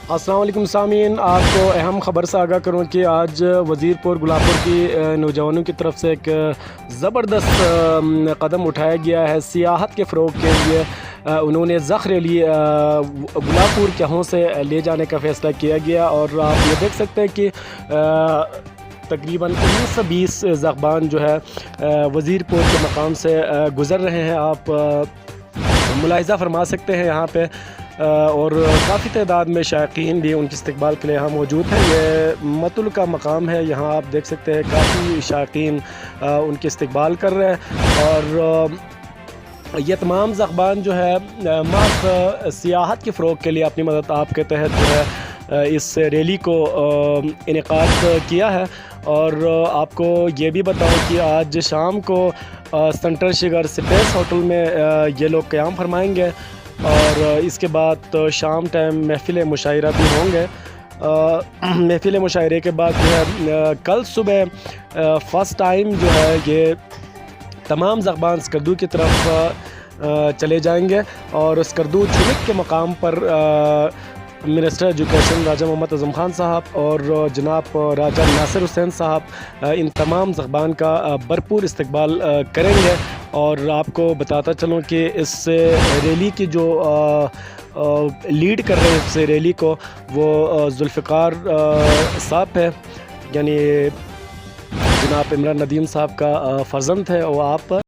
السلام علیکم سامعین، آپ کو اہم خبر سے آگاہ کروں کہ آج وزیر پور گلاب کی نوجوانوں کی طرف سے ایک زبردست قدم اٹھایا گیا ہے سیاحت کے فروغ کے لیے۔ انہوں نے زخ ریلی گلاب پور کہوں سے لے جانے کا فیصلہ کیا گیا، اور آپ یہ دیکھ سکتے ہیں کہ تقریباً 19-20 زخبان جو ہے وزیر پور کے مقام سے گزر رہے ہیں۔ آپ ملاحظہ فرما سکتے ہیں یہاں پہ، اور کافی تعداد میں شائقین بھی ان کے استقبال کے لیے یہاں موجود ہیں۔ یہ متل کا مقام ہے، یہاں آپ دیکھ سکتے ہیں کافی شائقین ان کے استقبال کر رہے ہیں، اور یہ تمام زخبان جو ہے محض سیاحت کے فروغ کے لیے اپنی مدد آپ کے تحت جو ہے اس ریلی کو انعقاد کیا ہے۔ اور آپ کو یہ بھی بتاؤں کہ آج شام کو سنٹر شگر سپیس ہوٹل میں یہ لوگ قیام فرمائیں گے، اور اس کے بعد شام ٹائم محفل مشاعرہ بھی ہوں گے۔ محفل مشاعرے کے بعد جو ہے کل صبح فرسٹ ٹائم جو ہے یہ تمام زخبان اسکردو کی طرف چلے جائیں گے، اور اسکردو چھنک کے مقام پر منسٹر ایجوکیشن راجہ محمد اعظم خان صاحب اور جناب راجہ ناصر حسین صاحب ان تمام زخبان کا بھرپور استقبال کریں گے۔ اور آپ کو بتاتا چلوں کہ اس ریلی کی جو لیڈ کر رہے ہیں اس ریلی کو وہ ذوالفقار صاحب ہے، یعنی جناب عمران ندیم صاحب کا فرزند ہے، وہ آپ